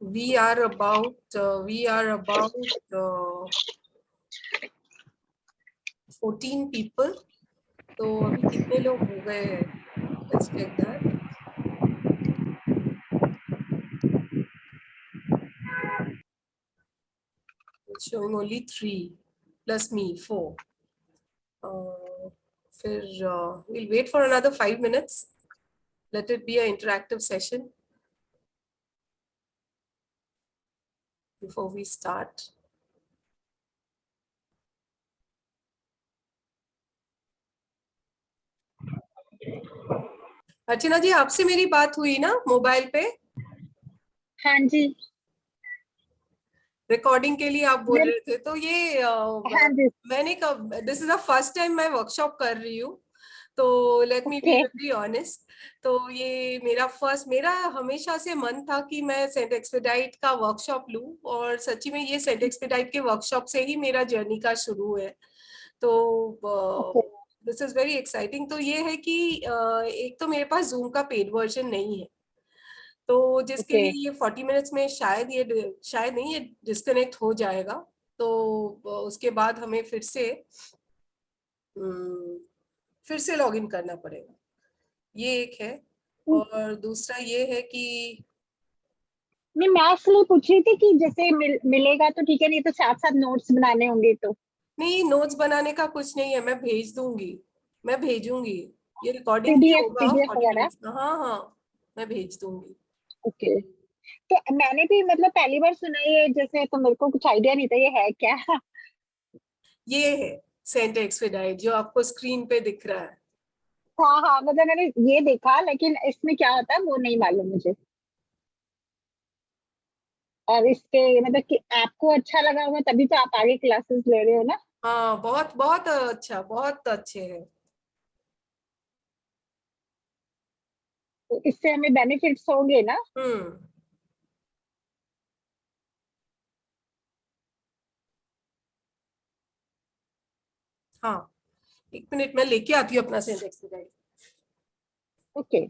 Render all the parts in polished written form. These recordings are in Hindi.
We are about 14 people. तो अभी कितने लोग हो गए हैं? Let's check that. It's showing only 3 plus me 4. We'll wait for another 5 minutes. Let it be an interactive session before we start. अर्चना जी, आपसे मेरी बात हुई ना मोबाइल पे? हाँ जी, रिकॉर्डिंग के लिए आप बोल रहे थे, तो ये हाँ जी, मैंने कब, this is the first time मैं वर्कशॉप कर रही हूँ, तो let me be very honest. तो ये मेरा हमेशा से मन था कि मैं सेंट एक्सपेडाइट का वर्कशॉप लूं, और सच्ची में ये सेंट एक्सपेडाइट के वर्कशॉप से ही मेरा जर्नी का शुरू है। तो दिस इज वेरी एक्साइटिंग। तो ये है कि एक तो मेरे पास जूम का पेड वर्जन नहीं है, तो जिसके लिए ये 40 मिनट्स में शायद नहीं, ये डिस्कनेक्ट हो जाएगा। तो उसके बाद हमें फिर से लॉग इन करना पड़ेगा। ये एक है, और दूसरा ये है कि मैं इसलिए पूछ रही थी कि जैसे मिलेगा तो ठीक है, नहीं तो साथ साथ नोट्स बनाने होंगे तो। नहीं, नोट्स बनाने का कुछ नहीं है, मैं भेजूंगी। ये रिकॉर्डिंग भी पीडीएफ होगा पीडीएफ 40 वगैरह। मिनट्स का। हाँ हाँ, मैं भेज दूंगी। ओके, तो मैंने भी मतलब पहली बार सुना ये, जैसे तो मेरे को कुछ आइडिया नहीं था ये है क्या। ये है सेंट एक्सपेडाइट जो आपको स्क्रीन पे दिख रहा है। हाँ हाँ, मतलब मैंने ये देखा, लेकिन इसमें क्या होता है वो नहीं मालूम मुझे। और इसके मतलब कि आपको अच्छा लगा होगा तभी तो आप आगे क्लासेस ले रहे हो ना। हाँ, बहुत बहुत अच्छा, बहुत अच्छे है। तो इससे हमें बेनिफिट्स होंगे ना। हम्म। हाँ, एक मिनट, मैं लेके आती हूँ अपना सेंट एक्सपेडाइट। ओके।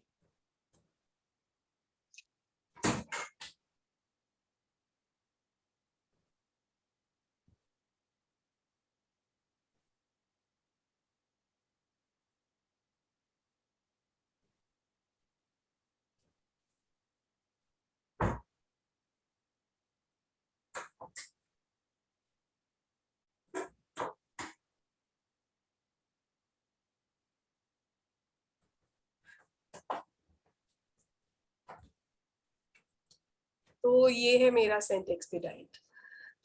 तो ये है मेरा सेंट एक्सपेडाइट।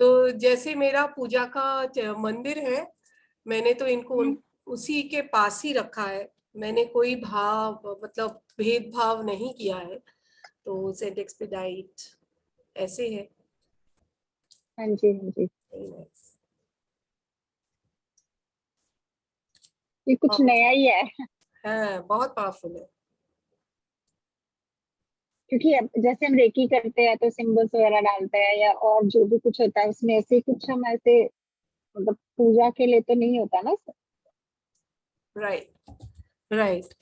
तो जैसे मेरा पूजा का मंदिर है, मैंने तो इनको उसी के पास ही रखा है। मैंने कोई मतलब भेदभाव नहीं किया है। तो सेंट एक्सपेडाइट ऐसे है। हाँ जी, हाँ जी, ये कुछ हाँ, नया ही है। बहुत पावरफुल है। क्योंकि अब जैसे हम रेकी करते हैं तो सिंबल्स वगैरह डालते हैं, या और जो भी कुछ होता है उसमें ऐसे ही कुछ हम ऐसे, मतलब पूजा के लिए तो नहीं होता ना। Right, right.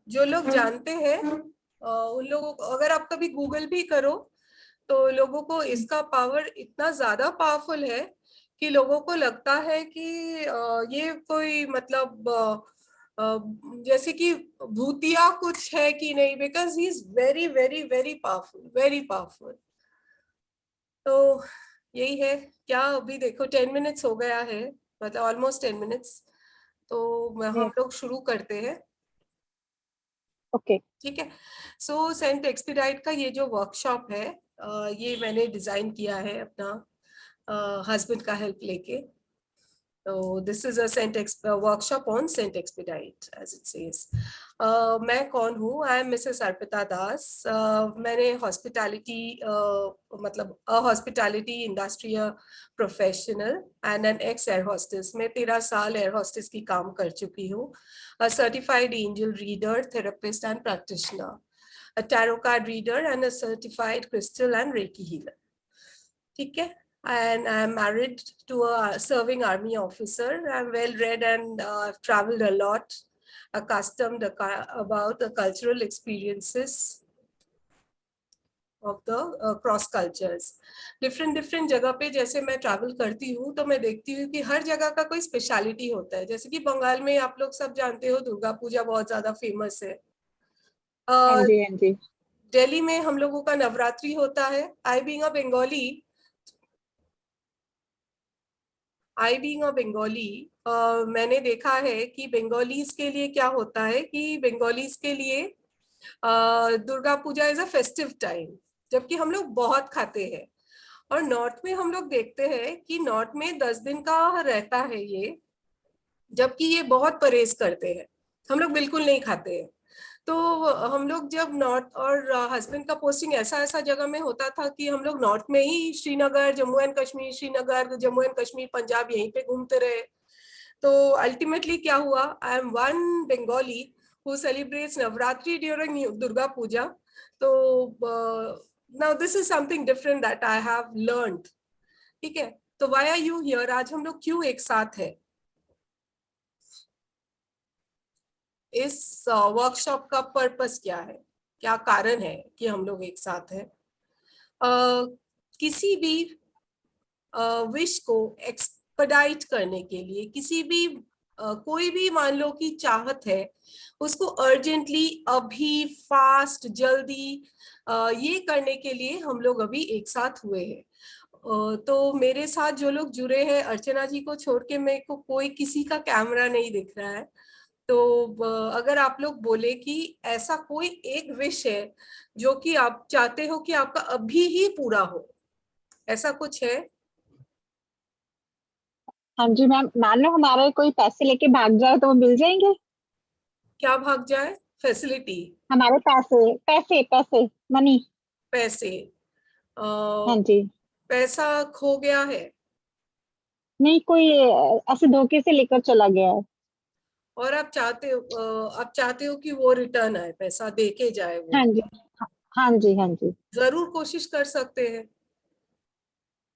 जो लोग जानते हैं, उन लोगों को, अगर आप कभी गूगल भी करो, तो लोगों को इसका पावर इतना ज्यादा पावरफुल है कि लोगों को लगता है कि ये कोई मतलब जैसे कि भूतिया कुछ है कि नहीं, because he is very very very powerful, very powerful. तो यही है। क्या अभी देखो 10 मिनट्स हो गया है, मतलब ऑलमोस्ट 10 मिनट्स। तो हम लोग शुरू करते हैं। ओके। ठीक है। सो सेंट एक्सपीडाइट का ये जो वर्कशॉप है, ये मैंने डिजाइन किया है अपना हस्बैंड का हेल्प लेके। तो this is a workshop on sent expedite as it says. मैं कौन हूँ? I am Mrs Arpita Das. मैंने हॉस्पिटैलिटी मतलब hospitality industry professional and an ex air hostess. मैं 13 साल एयर हॉस्टेस की काम कर चुकी हूँ। A certified angel reader, therapist, and practitioner, a tarot card reader, and a certified crystal and Reiki healer. ठीक है? And I'm married to a serving army officer. I'm well read and I've traveled a lot, accustomed about the cultural experiences of the cross cultures. Different different जगह पे जैसे मैं ट्रैवल करती हूँ तो मैं देखती हूँ कि हर जगह का कोई स्पेशलिटी होता है। जैसे कि बंगाल में आप लोग सब जानते हो दुर्गा पूजा बहुत ज्यादा फेमस है। हाँ uh, जी, हाँ जी। दिल्ली में हम लोगों का नवरात्रि होता है। आई बीइंग अ बंगाली, मैंने देखा है कि बंगालीज के लिए क्या होता है कि बंगालीज के लिए Durga Puja is a festive time, जबकि हम लोग बहुत खाते हैं। और नॉर्थ में हम लोग देखते हैं कि नॉर्थ में 10 दिन का रहता है ये, जबकि ये बहुत परहेज करते हैं, हम लोग बिल्कुल नहीं खाते हैं। तो हम लोग जब नॉर्थ, और हस्बैंड का पोस्टिंग ऐसा ऐसा जगह में होता था कि हम लोग नॉर्थ में ही श्रीनगर, जम्मू एंड कश्मीर, श्रीनगर, जम्मू एंड कश्मीर, पंजाब, यहीं पे घूमते रहे। तो अल्टीमेटली क्या हुआ, I am one Bengali who celebrates Navratri during Durga Puja. तो now this is something different that I have learned. ठीक है, तो व्हाई आर यू हियर, आज हम लोग क्यों एक साथ है? इस वर्कशॉप का पर्पस क्या है, क्या कारण है कि हम लोग एक साथ हैं? किसी भी विश को एक्सपेडाइट करने के लिए, किसी भी कोई भी मान लो कि चाहत है, उसको अर्जेंटली, अभी, फास्ट, जल्दी ये करने के लिए हम लोग अभी एक साथ हुए हैं। तो मेरे साथ जो लोग जुड़े हैं, अर्चना जी को छोड़ के मेरे को कोई किसी का कैमरा नहीं दिख रहा है। तो अगर आप लोग बोले कि ऐसा कोई एक विश है जो कि आप चाहते हो कि आपका अभी ही पूरा हो, ऐसा कुछ है? हाँ जी मैम, मान लो हमारे कोई पैसे लेके भाग जाए तो वो मिल जाएंगे? क्या भाग जाए? फैसिलिटी? हमारे पैसे, पैसे पैसे, मनी। पैसे? अ, हाँ जी। पैसा खो गया है नहीं, कोई ऐसे धोखे से लेकर चला गया है। और आप चाहते हो कि वो रिटर्न आए, पैसा देके जाए वो? हाँ जी, हाँ जी, हाँ जी। जरूर कोशिश कर सकते हैं।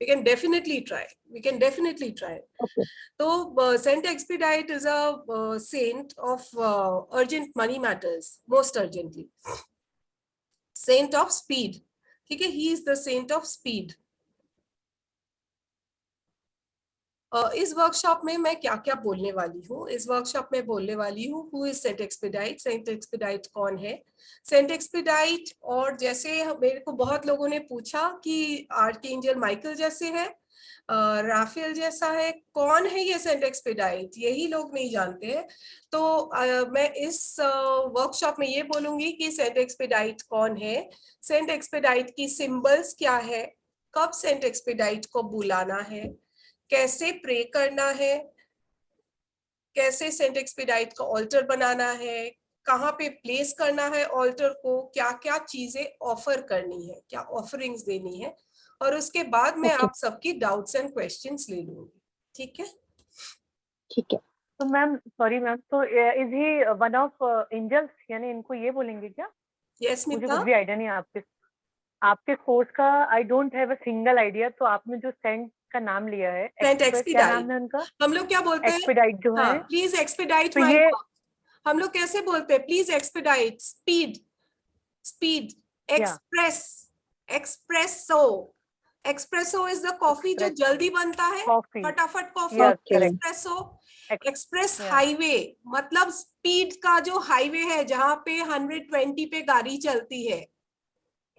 we can definitely try we can definitely try। Okay. तो saint expedite is a saint of urgent money matters, most urgently, saint of speed. ठीक है, he is the saint of speed. इस वर्कशॉप में मैं क्या क्या बोलने वाली हूँ, इस वर्कशॉप में बोलने वाली हूँ who is Saint Expedite, Saint Expedite कौन है, सेंट एक्सपीडाइट। और जैसे मेरे को बहुत लोगों ने पूछा कि आर्कएंजल माइकल जैसे है, राफेल जैसा है, कौन है ये सेंट एक्सपीडाइट, यही लोग नहीं जानते हैं। तो मैं इस वर्कशॉप में ये बोलूंगी कि सेंट एक्सपीडाइट कौन है, सेंट एक्सपीडाइट की सिंबल्स क्या है, कब सेंट एक्सपीडाइट को बुलाना है, कैसे प्रे करना है, कैसे सेंट एक्सपीडाइट का ऑल्टर बनाना है, कहाँ पे प्लेस करना है ऑल्टर को, क्या क्या चीजें ऑफर करनी है, क्या ऑफरिंग्स देनी है। और उसके बाद मैं ओके। आप सबकी डाउट्स एंड क्वेश्चंस ले लूंगी। ठीक है? ठीक है। तो मैम, सॉरी मैम, तो is he one of angels, यानी इनको ये बोलेंगे क्या? यस मुझे स्मिता। कुछ भी आइडिया नहीं है आपके आपके कोर्स का। I don't have a single idea. तो आपने जो सेंट का नाम लिया है, सेंट क्या नाम एक्सपीडाइट, है उनका? हम लोग क्या बोलते हैं? एक्सपेडाइट जो हाँ, है। प्लीज एक्सपीडाइट तो माई ये वर्क। हम लोग कैसे बोलते हैं? प्लीज एक्सपीडाइट, स्पीड, स्पीड, या express, espresso. Espresso is the coffee जो एक्सप्रेस जल्दी बनता है, कॉफी। फटाफट coffee, yes, okay. Correct. Espresso. Express या हाईवे मतलब स्पीड का जो हाईवे है जहां पे 120 पे गाड़ी चलती है,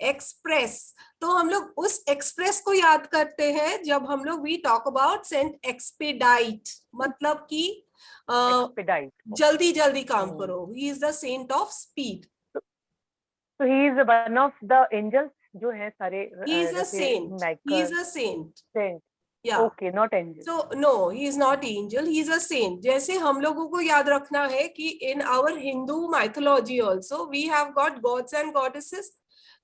एक्सप्रेस। तो हम लोग उस एक्सप्रेस को याद करते हैं जब हम लोग we talk about saint expedite, मतलब कि एक्सपेडाइट। जल्दी जल्दी काम करो, he is the saint of speed. तो he is one of the angels जो है सारे, He is a जैसे saint. He is Michael, a saint. Saint. Yeah. Okay, not angel. So no, he is not angel. He is a saint. जैसे हम लोगों को याद रखना है कि in our Hindu mythology also we have got gods and goddesses।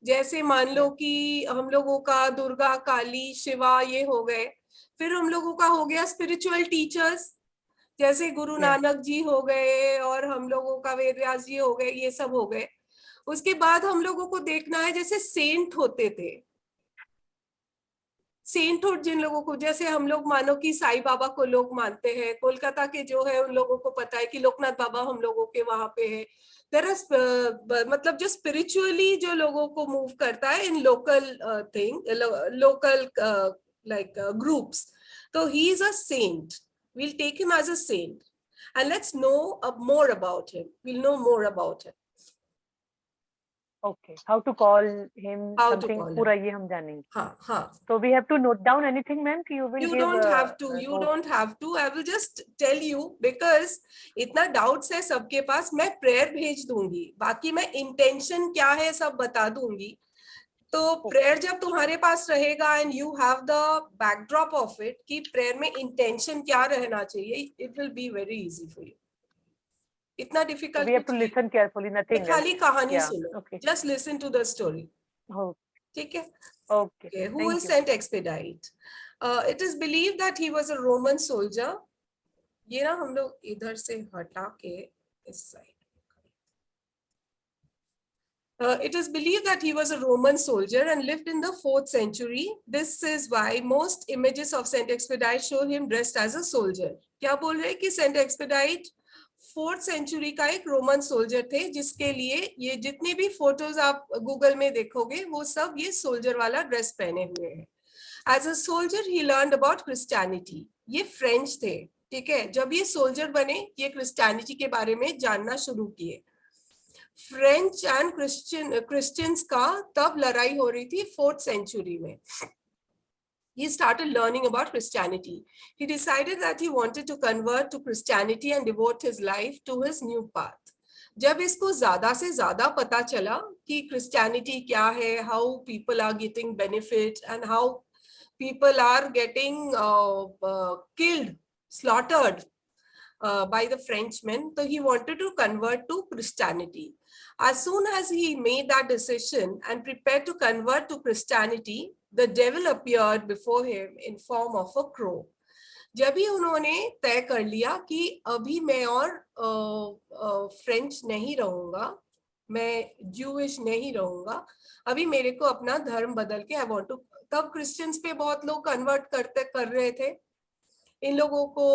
जैसे मान लो कि हम लोगों का दुर्गा, काली, शिवा ये हो गए। फिर हम लोगों का हो गया स्पिरिचुअल टीचर्स, जैसे गुरु नानक जी हो गए, और हम लोगों का वेद व्यास जी हो गए, ये सब हो गए। उसके बाद हम लोगों को देखना है जैसे सेंट होते थे, सेंटहुड जिन लोगों को, जैसे हम लोग मानो कि साईं बाबा को लोग मानते हैं, कोलकाता के जो है उन लोगों को पता है कि लोकनाथ बाबा हम लोगों के वहां पे है। देयर आर मतलब जो स्पिरिचुअली जो लोगों को मूव करता है in local thing, local like groups, तो he is a saint, we'll take him as a saint and let's know more about him, we'll know more about him. Okay, how to call him, How to something call पूरा him. ये हम जानेंगे. हाँ So we have to note down anything, ma'am, कि you will you give don't have to, you note. don't have to, I will just tell you because इतना doubts है सबके पास, मैं prayer भेज दूंगी, बाकी मैं intention क्या है सब बता दूंगी। तो प्रेयर जब तुम्हारे पास रहेगा and you have the backdrop of it कि प्रेयर में इंटेंशन क्या रहना चाहिए, it will be very easy for you. इतना difficult We have to listen carefully, nothing else. खाली कहानी Yeah, सुनो, okay. Just listen to the story. Oh, ठीक है। okay. Who Thank was you. Saint Expedite? It is believed that he was a Roman soldier. ये ना हम लोग इधर से हटा के इस side. It is believed that he was a Roman soldier and lived in the 4th century. This is why most images of Saint Expedite show him dressed as a soldier. क्या बोल रहे हैं कि Saint Expedite 4th century का एक रोमन सोल्जर थे, जिसके लिए ये जितने भी फोटोज आप गूगल में देखोगे वो सब ये सोल्जर वाला ड्रेस पहने हुए हैं। As a soldier he learned about Christianity. ये फ्रेंच थे, ठीक है। जब ये सोल्जर बने ये क्रिश्चियनिटी के बारे में जानना शुरू किए। फ्रेंच एंड क्रिश्चियंस का तब लड़ाई हो रही थी 4th century में। He started learning about Christianity. He decided that he wanted to convert to Christianity and devote his life to his new path. जब इसको ज्यादा से ज्यादा पता चला कि क्रिश्चियनिटी क्या है, how people are getting benefit and how people are getting killed, slaughtered by the Frenchmen, so he wanted to convert to Christianity. As soon as he made that decision and prepared to convert to Christianity, the devil appeared before him in form of a crow. जब ही उन्होंने तय कर लिया कि अभी मैं और फ्रेंच नहीं रहूंगा, मैं ज्यूइश नहीं रहूंगा, अभी मेरे को अपना धर्म बदल के आई वांट टू, तब क्रिश्चियंस पे बहुत लोग कन्वर्ट कर रहे थे। इन लोगों को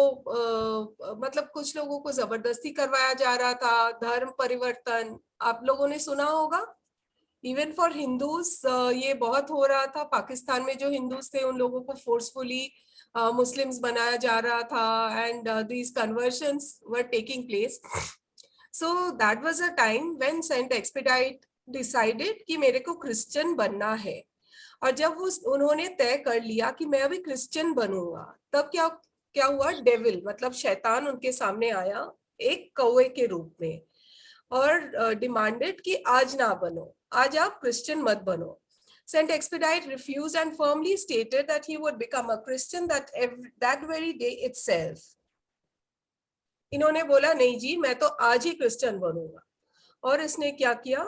मतलब कुछ लोगों को जबरदस्ती करवाया जा रहा था धर्म परिवर्तन, आप लोगों ने सुना होगा। इवन फॉर हिंदूज ये बहुत हो रहा था, पाकिस्तान में जो हिंदूज थे उन लोगों को फोर्सफुली मुस्लिम्स बनाया जा रहा था and these conversations were taking place. So that was a time when Saint Expedite decided कि मेरे को क्रिश्चियन बनना है। और जब उन्होंने तय कर लिया कि मैं अभी क्रिश्चियन बनूंगा, तब क्या हुआ, डेविल मतलब शैतान उनके सामने आया एक कौवे के रूप में और डिमांडेड कि आज ना बनो, आज आप क्रिश्चियन मत बनो। Saint Expedite refused and firmly stated that he would become a Christian that very day itself. इन्होंने बोला नहीं जी मैं तो आज ही क्रिश्चियन बनूंगा। और इसने क्या किया,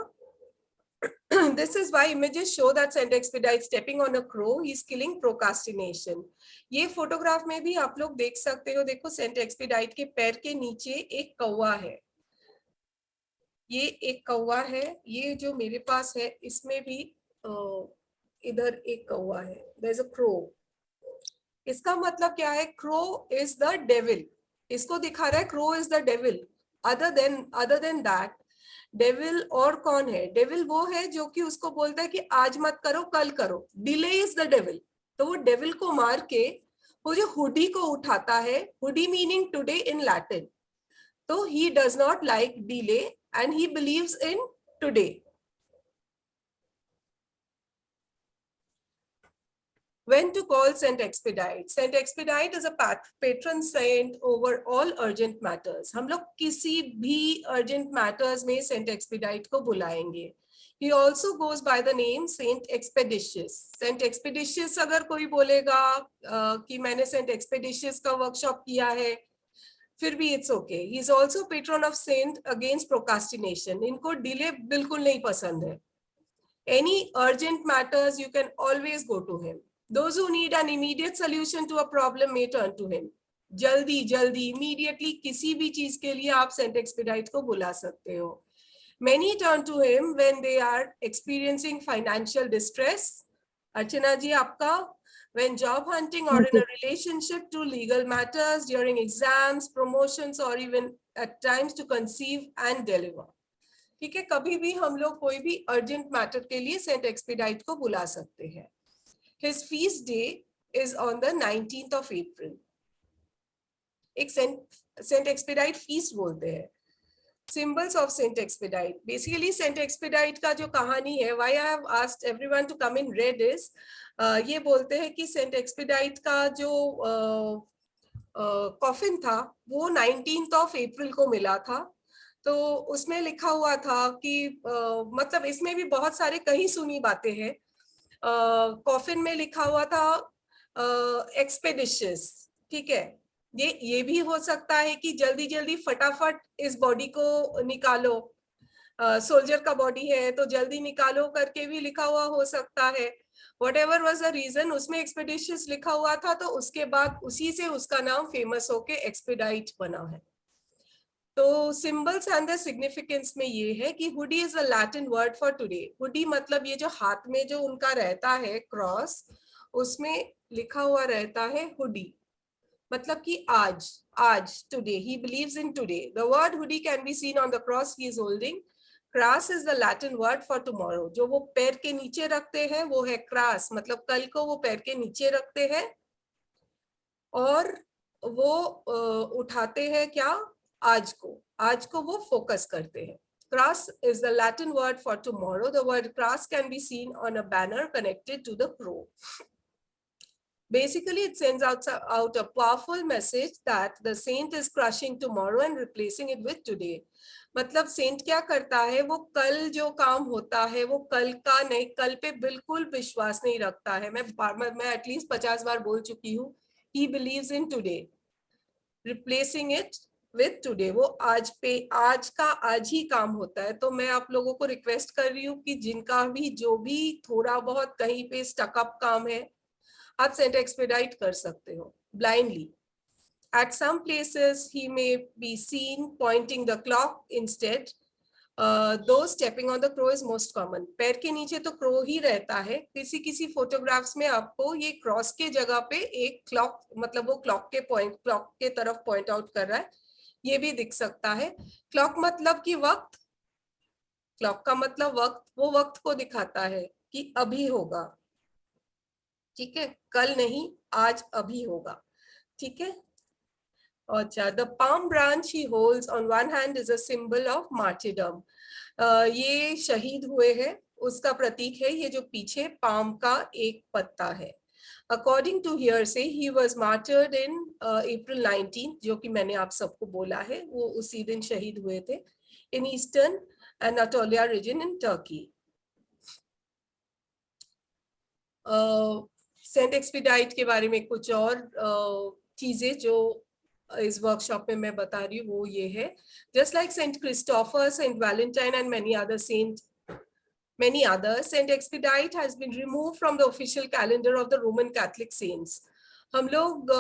this is why images show that Saint Expedite stepping on a crow, he is killing procrastination. ये फोटोग्राफ में भी आप लोग देख सकते हो, देखो सेंट एक्सपेडाइट के पैर के नीचे एक कौवा है, ये एक कौवा है, ये जो मेरे पास है इसमें भी इधर एक कौवा है, देयर इज अ क्रो। इसका मतलब क्या है, क्रो इज द डेविल, इसको दिखा रहा है crow is the devil. Other than that devil और कौन है, डेविल वो है जो कि उसको बोलता है कि आज मत करो कल करो, डिले इज द डेविल। तो वो डेविल को मार के वो जो हुडी को उठाता है, हुडी मीनिंग टुडे इन लैटिन, तो he does not like delay and he believes in today. When to call Saint Expedite? Saint Expedite is a patron saint over all urgent matters. हम लोग किसी भी urgent matters में Saint Expedite को बुलाएंगे। He also goes by the name Saint Expeditious. Saint Expeditious अगर कोई बोलेगा कि मैंने Saint Expeditious का वर्कशॉप किया है, फिर भी it's okay. He is also patron of Saint against procrastination, इनको डिले बिल्कुल नहीं पसंद है। Any urgent matters you can always go to him. Those who need an immediate solution to a problem may turn to him. जल्दी इमीडिएटली किसी भी चीज के लिए आप सेंट एक्सपेडाइट को बुला सकते हो। Many turn to him when they are experiencing financial distress. अर्चना जी आपका when job hunting or in a relationship, to legal matters, during exams, promotions, or even at times to conceive and deliver. ठीक है, कभी भी हम लोग कोई भी अर्जेंट मैटर के लिए सेंट एक्सपीडाइट को बुला सकते हैं. His feast day is on the 19th of April. एक सेंट एक्सपीडाइट फीस्ट बोलते हैं. Symbols of Saint Expedite. Basically, Saint Expedite का जो कहानी है, why I have asked everyone to come in red is, ये बोलते हैं कि Saint Expedite का जो कॉफिन था वो 19th of April को मिला था. तो उसमें लिखा हुआ था कि मतलब इसमें भी बहुत सारे कहीं सुनी बातें हैं. कॉफिन में लिखा हुआ था एक्सपेडिशियस. ठीक है, ये भी हो सकता है कि जल्दी जल्दी फटाफट इस बॉडी को निकालो. सोल्जर का बॉडी है तो जल्दी निकालो करके भी लिखा हुआ हो सकता है. Whatever was the reason, उसमें एक्सपेडिशियस लिखा हुआ था, तो उसके बाद उसी से उसका नाम फेमस होके एक्सपेडाइट बना है. तो सिंबल्स एंड द सिग्निफिकेंस में ये है कि hoodie is a Latin word for today. Hoodie मतलब ये जो हाथ में जो उनका रहता है क्रॉस, उसमें लिखा हुआ रहता है हुडी, मतलब कि आज today. He believes in today. The word hoodie can be seen on the cross he is holding. Cras is the Latin word for tomorrow. जो वो पैर के नीचे रखते हैं वो है cras, मतलब कल को वो पैर के नीचे रखते हैं और वो उठाते हैं क्या, आज को वो फोकस करते हैं. Cras is the Latin word for tomorrow. The word cras can be seen on a banner connected to the crow. Basically, it sends out a powerful message that the saint is crushing tomorrow and replacing it with today. मतलब सेंट क्या करता है, वो कल जो काम होता है वो कल का नहीं, कल पे बिल्कुल विश्वास नहीं रखता है. मैं एटलीस्ट 50 बार बोल चुकी हूँ. He believes in today, replacing it with today. वो आज पे आज का आज ही काम होता है. तो मैं आप लोगों को रिक्वेस्ट कर रही हूँ कि जिनका भी जो भी थोड़ा बहुत कहीं पे स्टकअप काम है, आप सेंट एक्सपेडाइट कर सकते हो blindly. At some places he may be seen pointing the clock instead. Though stepping on the crow is most common. पैर के नीचे तो क्रो ही रहता है. किसी फोटोग्राफ्स में आपको ये क्रॉस के जगह पे एक क्लॉक, मतलब वो क्लॉक के तरफ पॉइंट आउट कर रहा है, ये भी दिख सकता है. क्लॉक मतलब कि वक्त, क्लॉक का मतलब वक्त, वो वक्त को दिखाता है कि अभी होगा. ठीक है, कल नहीं, आज अभी होगा. ठीक है. अच्छा, the palm branch he holds on one hand is a symbol of martyrdom. ये शहीद हुए हैं उसका प्रतीक है. ये जो पीछे पाम का एक पत्ता है. According to hearsay, he was martyred in April 19th, जो कि मैंने आप सबको बोला है, वो उसी दिन शहीद हुए थे, in Eastern Anatolia region in Turkey. Saint Expedite के बारे में कुछ और चीजें जो इस वर्कशॉप में मैं बता रही हूँ वो ये है. Just like Saint Christopher, Saint Valentine and many others, Saint Expedite has been removed from the official calendar of the Roman Catholic saints. हम लोग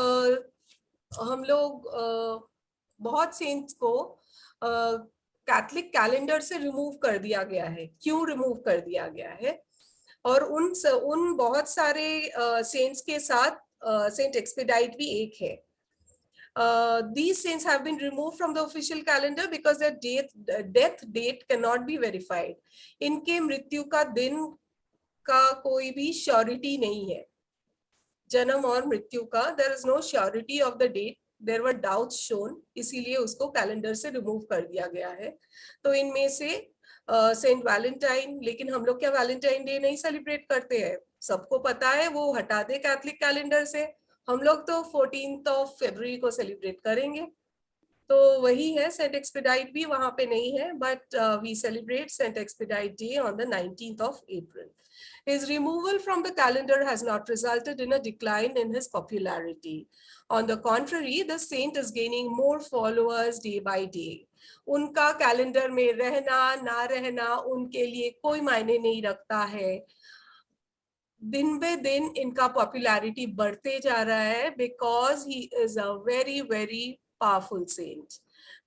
बहुत सेंट्स को कैथलिक कैलेंडर से रिमूव कर दिया गया है. क्यों रिमूव कर दिया गया है? और उन बहुत सारे सेंट्स के साथ सेंट एक्सपेडाइट भी एक है. These saints have been removed from the official calendar because their death date cannot be verified. इनके मृत्यु का दिन का कोई भी श्योरिटी नहीं है. जन्म और मृत्यु का there is no surety of the date. There were doubts shown, इसीलिए उसको कैलेंडर से रिमूव कर दिया गया है. तो इनमें से सेंट वैलेंटाइन, लेकिन हम लोग क्या वैलेंटाइन डे नहीं सेलिब्रेट करते हैं? सबको पता है, वो हटा दे कैथलिक कैलेंडर से. हम लोग तो 14th of February को सेलिब्रेट करेंगे. तो वही है, सेंट एक्सपेडाइट भी वहां पे नहीं है, but we celebrate Saint Expedite day on the 19th of April. His removal from the calendar has not resulted in a decline in his popularity. On the contrary, the saint is gaining more followers day by day. उनका कैलेंडर में रहना ना रहना उनके लिए कोई मायने नहीं रखता है. दिन बे दिन इनका पॉपुलैरिटी बढ़ते जा रहा है, because he is a very very powerful saint.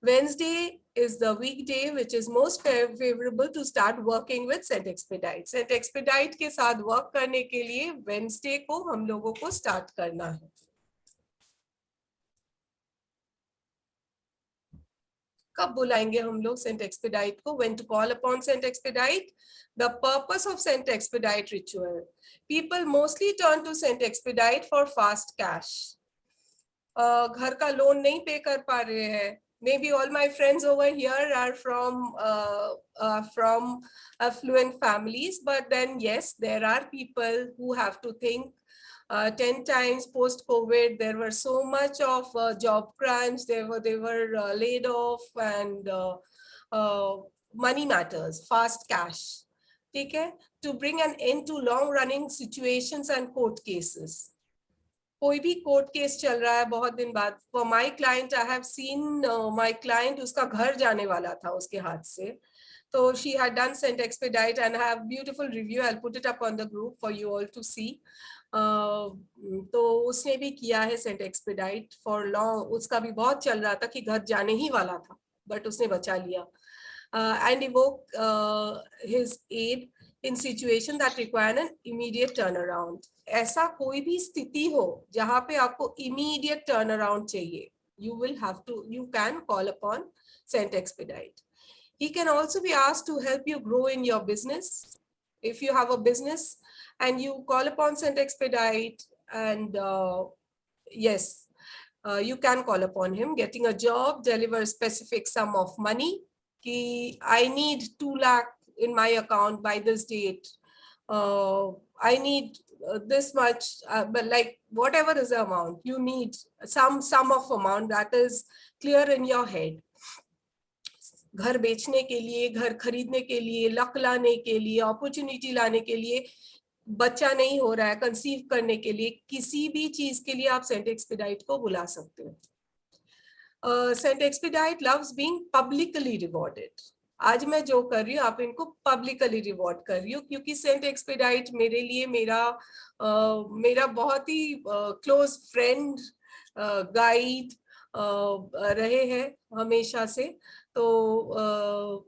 Wednesday is the weekday which is most favorable to start working with Sent Expedite. Sent Expedite के साथ work करने के लिए Wednesday को हम लोगों को start करना है. कब बुलाएंगे हम लोग Sent Expedite को? When to call upon Sent Expedite? The purpose of Sent Expedite ritual. People mostly turn to Sent Expedite for fast cash. घर का लोन नहीं पे कर पा रहे हैं. Maybe all my friends over here are from affluent families, but then yes, there are people who have to think 10 times post-COVID. There were so much of job crunch. They were laid off, and money matters. Fast cash. ठीक है? To bring an end to long-running situations and court cases. कोई भी कोर्ट केस चल रहा है बहुत दिन बाद. For my client, I have seen my client, उसका घर जाने वाला था उसके हाथ से. तो she had done Sent Expedite and I have beautiful review. I'll put it up on the group for you all to see. तो उसने भी किया है Sent Expedite for long. उसका भी बहुत चल रहा था कि घर जाने ही वाला था, but उसने बचा लिया. And evoke his aid in situation that require an immediate turnaround. ऐसा कोई भी स्थिति हो जहां पे आपको immediate turnaround चाहिए, you can call upon Sent Expedite. He can also be asked to help you grow in your business. If you have a business and you call upon Sent Expedite, and yes, you can call upon him. Getting a job, deliver a specific sum of money. Ki I need 2 lakh in my account by this date. I need this much, but like whatever is the amount, you need some sum of amount that is clear in your head. घर बेचने के लिए, घर खरीदने के लिए, लक लाने के लिए, अपॉर्चुनिटी लाने के लिए, बच्चा नहीं हो रहा है, कंसीव करने के लिए, किसी भी चीज के लिए आप Sent Expedite को बुला सकते हो. Sent Expedite loves being publicly rewarded. आज मैं जो कर रही हूँ आप इनको पब्लिकली रिवॉर्ड कर रही हूँ, क्योंकि Sent Expedite मेरे लिए मेरा बहुत ही क्लोज फ्रेंड, गाइड रहे हैं हमेशा से. तो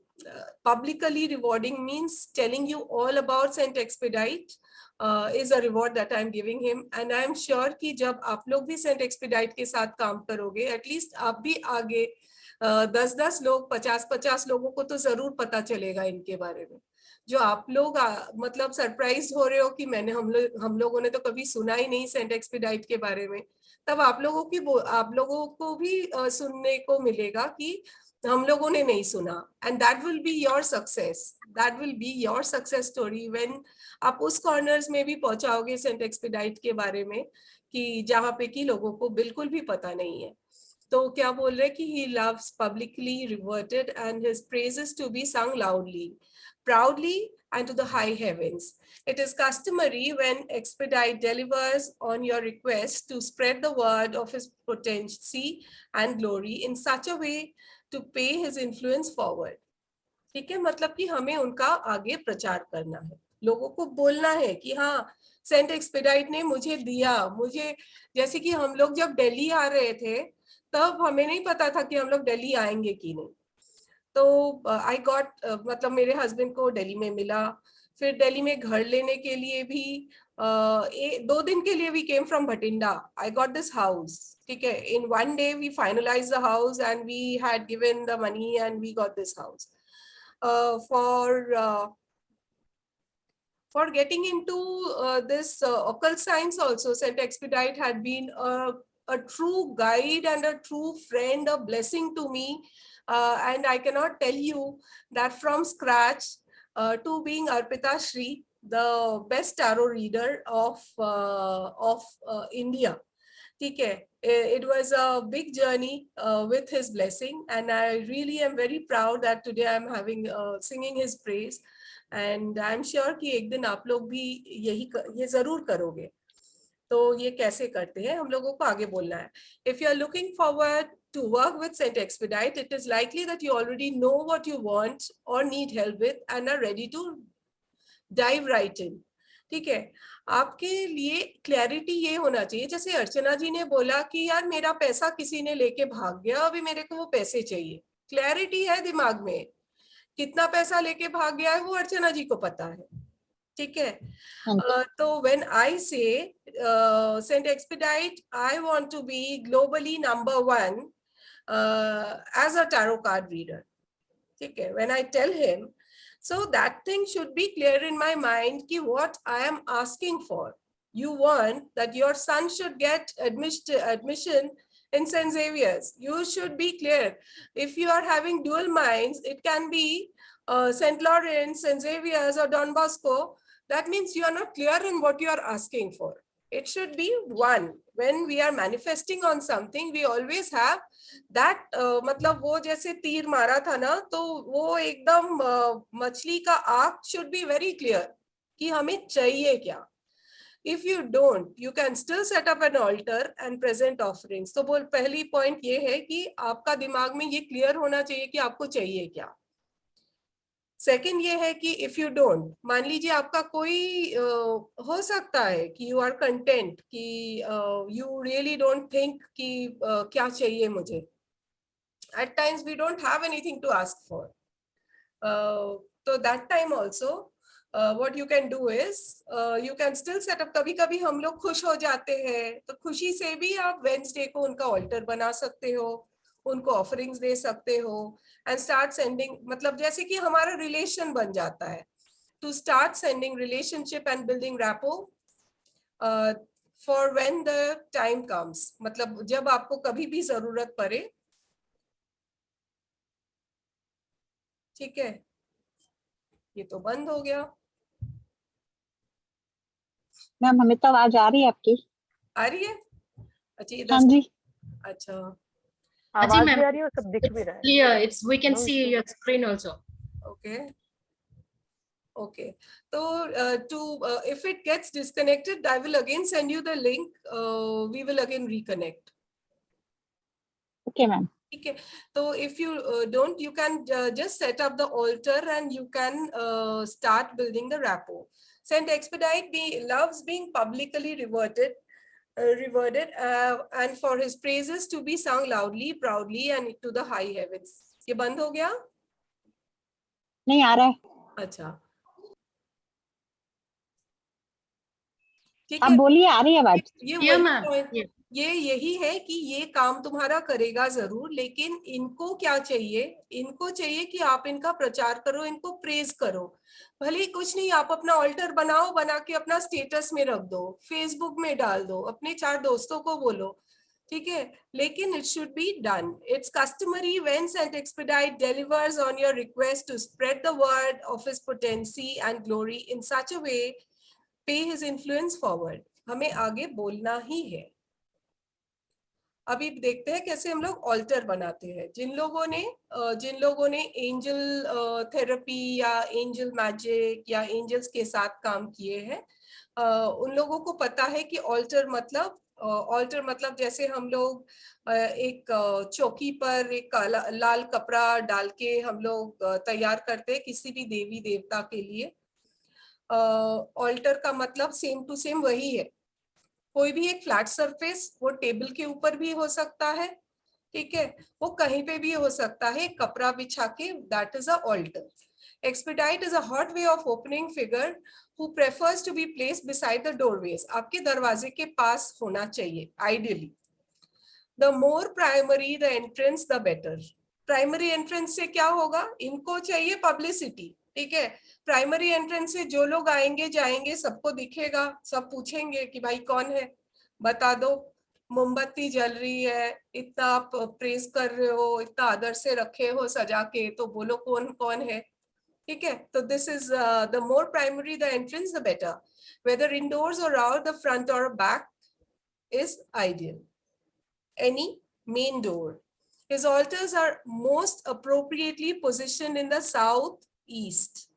publicly rewarding means telling you all about Sent Expedite is a reward that I'm giving him, and I'm sure कि जब आप लोग भी Sent Expedite के साथ काम करोगे, at least आप भी आगे 10-10 लोग, 50-50 लोगों को तो जरूर पता चलेगा इनके बारे में. जो आप लोग मतलब सरप्राइज हो रहे हो कि हम लोगों ने तो कभी सुना ही नहीं Sent Expedite के बारे में, तब आप लोगों को भी सुनने को मिलेगा कि हम लोगों ने नहीं सुना. And that will be your success. That will be your success story when आप उस corners में भी पहुंचाओगे Sent Expedite के बारे में कि जहाँ पे कि लोगों को बिल्कुल भी पता नहीं है. तो क्या बोल रहे कि he loves publicly rewarded and his praises to be sung loudly, proudly and to the high heavens. It is customary when Expedite delivers on your request to spread the word of his potency and glory in such a way to pay his influence forward. ठीक है, मतलब कि हमें उनका आगे प्रचार करना है, लोगों को बोलना है कि हाँ Sent Expedite ने मुझे दिया. मुझे जैसे कि हम लोग जब दिल्ली आ रहे थे तब हमें नहीं पता था कि हम लोग दिल्ली आएंगे कि नहीं. तो आई गॉट मतलब मेरे हस्बैंड को दिल्ली में मिला, फिर दिल्ली में घर लेने के लिए भी 2 दिन के लिए we came from Bhatinda. I got this house. ठीक है, in one day we finalized the house and we had given the money and we got this house. For getting into this occult science also, Sent Expedite had been a true guide and a true friend, a blessing to me. And I cannot tell you that from scratch to being Arpita Shri, the best tarot reader of India. ठीक है, it was a big journey with his blessing, and I really am very proud that today I'm having singing his praise, and I'm sure कि एक दिन आप लोग भी ये जरूर करोगे. तो ये कैसे करते हैं, हम लोगों को आगे बोलना है. If you are looking forward to work with Sent Expedite, it is likely that you already know what you want or need help with and are ready to dive right in. ठीक है, आपके लिए क्लैरिटी ये होना चाहिए, जैसे अर्चना जी ने बोला कि यार मेरा पैसा किसी ने लेके भाग गया, अभी मेरे को वो पैसे चाहिए. क्लैरिटी है दिमाग में, कितना पैसा लेके भाग गया है वो अर्चना जी को पता है, ठीक है। हाँ जी। तो when I say Send Expedite, I want to be globally number 1 as a tarot card reader, ठीक है। When I tell him, so that thing should be clear in my mind कि what I am asking for. You want that your son should get admission in St. Xavier's. You should be clear. If you are having dual minds, it can be St. Lawrence, St. Xavier's, or Don Bosco. That means you are not clear in what you are asking for. It should be one. When we are manifesting on something, we always have that मतलब वो जैसे तीर मारा था ना, तो वो एकदम मछली का आँख should be very clear कि हमें चाहिए क्या. If you don't, you can still set up an altar and present offerings. तो बोल पहली पॉइंट ये है कि आपका दिमाग में ये क्लियर होना चाहिए कि आपको चाहिए क्या. सेकेंड ये है कि इफ यू डोंट, मान लीजिए आपका कोई हो सकता है कि यू आर कंटेंट, कि यू रियली डोंट थिंक कि क्या चाहिए मुझे. At times we don't have anything to ask for. तो that time also what you can do is you can still set up. कभी कभी हम लोग खुश हो जाते हैं, तो खुशी से भी आप वेंसडे को उनका ऑल्टर बना सकते हो, उनको ऑफरिंग्स दे सकते हो एंड स्टार्ट सेंडिंग. मतलब जैसे कि हमारा रिलेशन बन जाता है. To start sending relationship and building rapport for when the time comes. मतलब जब आपको कभी भी जरूरत पड़े, ठीक है. ये तो बंद हो गया. मैम हमें तो आवाज आ रही है आपकी. आ रही है? अच्छा ये हाँ जी. अच्छा आवाज ma'am. भी आ रही है और सब दिख भी रहा है. Clear. It's we can No see issue. your screen also. okay. Okay, so if it gets disconnected, I will again send you the link. We will again reconnect. Okay ma'am. ठीक है. तो if you don't, you can just set up the altar and you can start building the rapport. Saint Expedite loves being publicly revered, and for his praises to be sung loudly, proudly, and to the high heavens. ये बंद हो गया? नहीं आ रहा है. अच्छा ठीक आप है. बोलिए, आ रही है आवाज. ये Yeah, वही ma'am. point- Yeah. ये यही है कि ये काम तुम्हारा करेगा जरूर, लेकिन इनको क्या चाहिए? इनको चाहिए कि आप इनका प्रचार करो, इनको प्रेज करो. भले ही कुछ नहीं, आप अपना ऑल्टर बनाओ, बना के अपना स्टेटस में रख दो, फेसबुक में डाल दो, अपने 4 दोस्तों को बोलो, ठीक है. लेकिन it should be done. It's customary when Saint expedite delivers on your request to spread the word of his potency and glory in such a way, pay his influence forward. हमें आगे बोलना ही है. अभी देखते हैं कैसे हम लोग ऑल्टर बनाते हैं. जिन लोगों ने एंजल थेरेपी या एंजल मैजिक या एंजल्स के साथ काम किए हैं, उन लोगों को पता है कि ऑल्टर मतलब जैसे हम लोग एक चौकी पर एक लाल कपड़ा डाल के हम लोग तैयार करते हैं किसी भी देवी देवता के लिए. ऑल्टर का मतलब सेम टू सेम वही है. कोई भी एक फ्लैट सरफेस, वो टेबल के ऊपर भी हो सकता है, ठीक है, वो कहीं पे भी हो सकता है, कपड़ा बिछा के, that is a altar. Expedite is a hot way of opening figure who prefers to be placed beside the doorways. आपके दरवाजे के पास होना चाहिए ideally. The more primary the entrance the better. Primary entrance से क्या होगा? इनको चाहिए पब्लिसिटी, ठीक है. प्राइमरी एंट्रेंस से जो लोग आएंगे जाएंगे, सबको दिखेगा, सब पूछेंगे कि भाई कौन है, बता दो. मोमबत्ती जल रही है, इतना आप प्रेस कर रहे हो, इतना आदर से रखे हो सजा के, तो बोलो कौन कौन है, ठीक है. तो this is the more primary the entrance the better. Whether indoors और आउट, द फ्रंट और back is ideal. Any main door. His altars are most appropriately positioned in the southeast,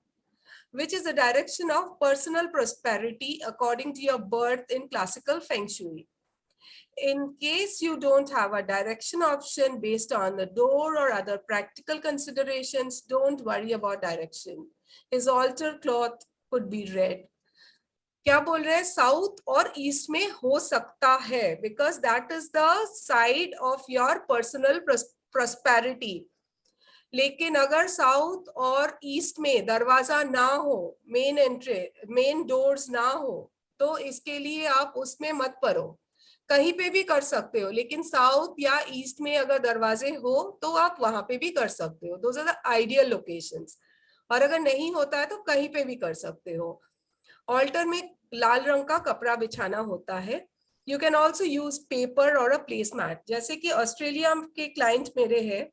which is the direction of personal prosperity according to your birth in classical feng shui. In case you don't have a direction option based on the door or other practical considerations, don't worry about direction. His altar cloth could be red. क्या बोल रहे हैं? साउथ और ईस्ट में हो सकता है, because that is the side of your personal prosperity. लेकिन अगर साउथ और ईस्ट में दरवाजा ना हो, मेन डोर्स ना हो, तो इसके लिए आप उसमें मत परो, कहीं पे भी कर सकते हो, लेकिन साउथ या ईस्ट में अगर दरवाजे हो तो आप वहां पे भी कर सकते हो। Those are the ideal locations. और अगर नहीं होता है तो कहीं पे भी कर सकते हो। ऑल्टर में लाल रंग का कपड़ा बिछाना होता है। You can also use paper और अ प्लेस मैट। जैसे कि ऑस्ट्रेलिया के क्लाइंट मेरे हैं,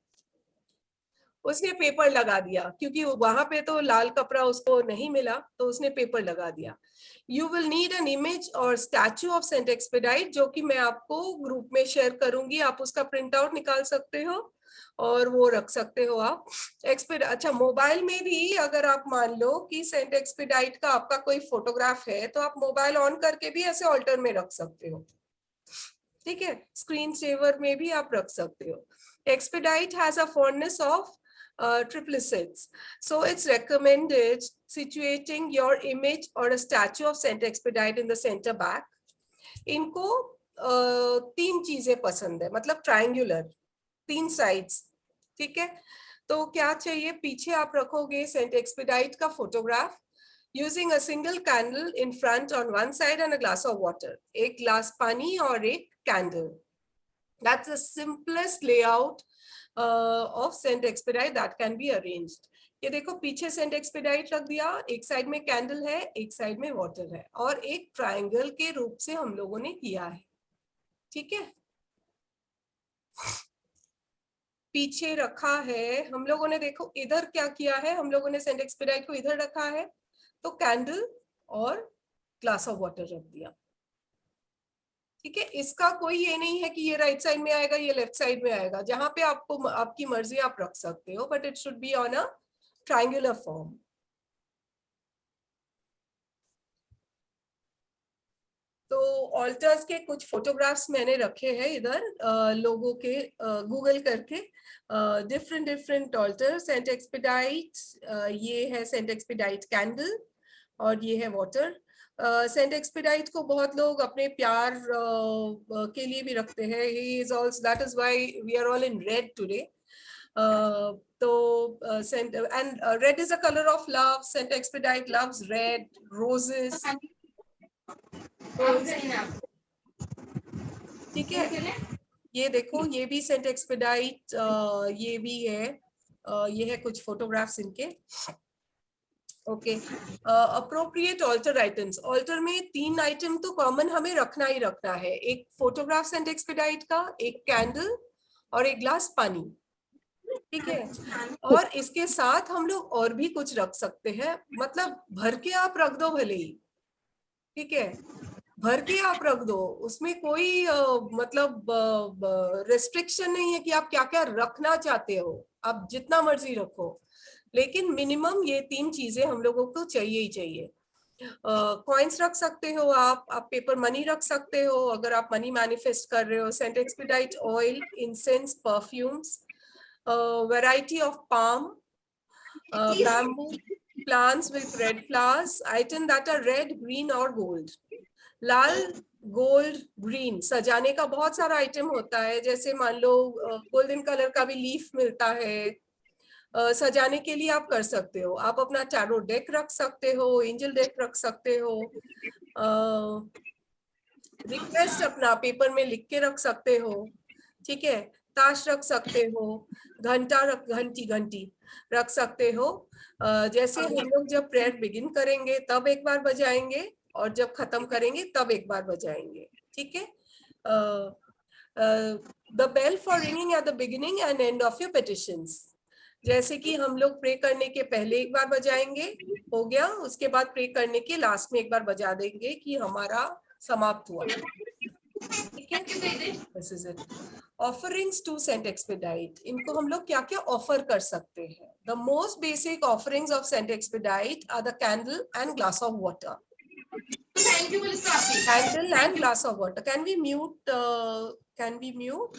उसने पेपर लगा दिया क्योंकि वहां पे तो लाल कपड़ा उसको नहीं मिला, तो उसने पेपर लगा दिया। You will need an image और स्टैचू ऑफ सेंट एक्सपेडाइट, जो कि मैं आपको ग्रुप में शेयर करूंगी। आप उसका प्रिंट आउट निकाल सकते हो और वो रख सकते हो आप। अच्छा, मोबाइल में भी अगर आप मान लो कि सेंट एक्सपेडाइट का आपका कोई फोटोग्राफ है, तो आप मोबाइल ऑन करके भी ऐसे ऑल्टर में रख सकते हो। ठीक है, स्क्रीन सेवर में भी आप रख सकते हो। Expedite has a fondness of triplicites. So it's recommended situating your image or a statue of Saint Expedite in the center back. इनको तीन चीजें पसंद है, मतलब ट्रायंगुलर, 3 साइड्स। ठीक है, तो क्या चाहिए, पीछे आप रखोगे सेंट एक्सपेडाइट का photograph using a single candle in front on one side and a glass of water, एक ग्लास पानी और एक candle. That's the simplest layout of Saint Expedite that can be arranged. ये देखो, पीछे सेंट एक्सपेडाइट रख दिया, एक साइड में कैंडल है, एक साइड में वाटर है, और एक ट्रायंगल के रूप से हम लोगों ने किया है। ठीक है, पीछे रखा है हम लोगों ने। देखो इधर क्या किया है, हम लोगों ने सेंट एक्सपेडाइट को इधर रखा है, तो कैंडल और ग्लास ऑफ वाटर रख दिया। ठीक है, इसका कोई ये नहीं है कि ये राइट साइड में आएगा, ये लेफ्ट साइड में आएगा, जहां पे आपको आपकी मर्जी आप रख सकते हो, but it should be on a triangular form. तो ऑल्टर्स के कुछ फोटोग्राफ्स मैंने रखे हैं इधर, लोगों के, गूगल करके, डिफरेंट ऑल्टर। सेंट एक्सपेडाइट, ये है सेंट एक्सपेडाइट कैंडल, और ये है वाटर। सेंट एक्सपेडाइट को बहुत लोग अपने प्यार के लिए भी रखते हैं। He is also, that is why we are all in red today. तो saint and red is a colour of love. Saint expedite loves red roses. ठीक है, ये देखो, ये भी सेंट एक्सपेडाइट, ये भी है, ये है कुछ फोटोग्राफ्स इनके। Okay, appropriate altar items. Altar में 3 आइटम तो कॉमन हमें रखना ही रखना है, एक फोटोग्राफ सेंट एक्सपेडाइट का, एक कैंडल और एक ग्लास पानी। ठीक है, और इसके साथ हम लोग और भी कुछ रख सकते हैं, मतलब भर के आप रख दो भले ही। ठीक है, भर के आप रख दो, उसमें कोई मतलब रेस्ट्रिक्शन नहीं है कि आप क्या क्या रखना चाहते हो, आप जितना मर्जी रखो, लेकिन मिनिमम ये 3 चीजें हम लोगों को चाहिए ही चाहिए। कॉइन्स रख सकते हो आप पेपर मनी रख सकते हो अगर आप मनी मैनिफेस्ट कर रहे हो। Saint Expedite oil, incense, perfumes, variety of palm, bamboo plants with red flowers, item that are red, green or gold. Lal, gold, green सजाने का बहुत सारा आइटम होता है, जैसे मान लो गोल्डन कलर का भी लीफ मिलता है, सजाने के लिए आप कर सकते हो। आप अपना टैरो डेक रख सकते हो, एंजल डेक रख सकते हो, रिक्वेस्ट अपना पेपर में लिख के रख सकते हो। ठीक है, ताश रख सकते हो, घंटी रख सकते हो। जैसे हम लोग जब प्रेयर बिगिन करेंगे तब एक बार बजाएंगे, और जब खत्म करेंगे तब एक बार बजाएंगे। ठीक है, the bell for ringing at the beginning and end of your petitions. जैसे कि हम लोग प्रे करने के पहले एक बार बजाएंगे, हो गया, उसके बाद प्रे करने के लास्ट में एक बार बजा देंगे कि हमारा समाप्त हुआ। ठीक है, this is it. Offerings to Saint Expedite, इनको हम लोग क्या क्या ऑफर कर सकते हैं। The most basic offerings of Saint Expedite are the candle and glass of water. Candle and glass of water. Can we mute? Can we mute?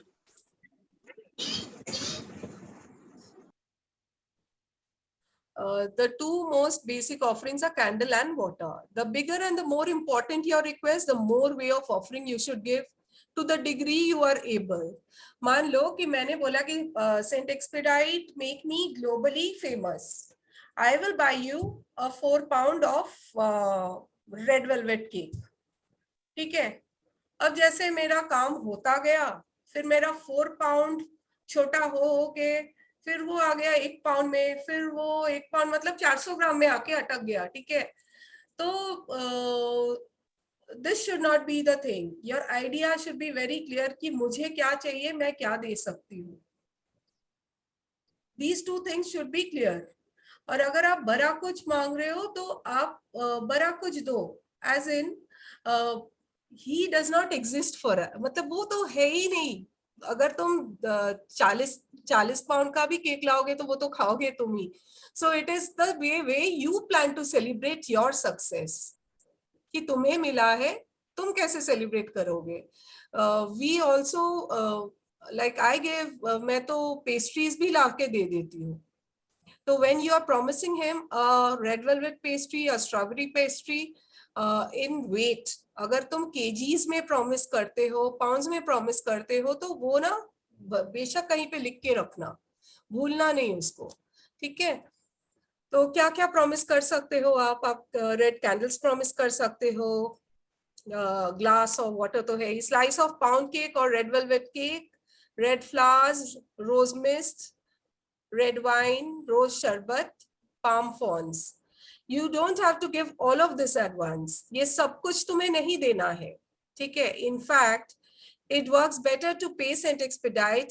The two most basic offerings are candle and water. The bigger and the more important your request, the more way of offering you should give. To the degree you are able. मान लो कि मैंने बोला कि Saint Expedite make me globally famous, I will buy you a 4 pound of red velvet cake. ठीक है, अब जैसे मेरा काम होता गया, फिर मेरा 4 pound छोटा हो के फिर वो आ गया 1 pound में, फिर वो 1 pound मतलब 400 ग्राम में आके अटक गया। ठीक है, तो this should not be the thing. Your idea should be very clear कि मुझे क्या चाहिए, मैं क्या दे सकती हूँ। These 2 things should be clear. और अगर आप बड़ा कुछ मांग रहे हो तो आप बड़ा कुछ दो, as in he does not exist for, मतलब वो तो है ही नहीं। अगर तुम 40 पाउंड का भी केक लाओगे तो वो तो खाओगे तुम ही। So it is the way you plan to celebrate your success, कि तुम्हें मिला है, तुम कैसे सेलिब्रेट करोगे। We also like I give, मैं तो पेस्ट्रीज भी ला के दे देती हूँ। तो when you are promising him a red velvet pastry, a strawberry pastry in weight, अगर तुम kgs में प्रॉमिस करते हो, पाउंड्स में प्रॉमिस करते हो, तो वो ना बेशक कहीं पे लिख के रखना, भूलना नहीं उसको। ठीक है, तो क्या क्या प्रॉमिस कर सकते हो आप रेड कैंडल्स प्रॉमिस कर सकते हो, ग्लास ऑफ वाटर तो है, स्लाइस ऑफ पाउंड केक और red velvet cake, red flowers, rose mist, red wine, rose sharbat, palm fronds. You don't have to give all of this at once. ये सब कुछ तुम्हें नहीं देना है। ठीक है, in fact, it works better to pay Saint Expedite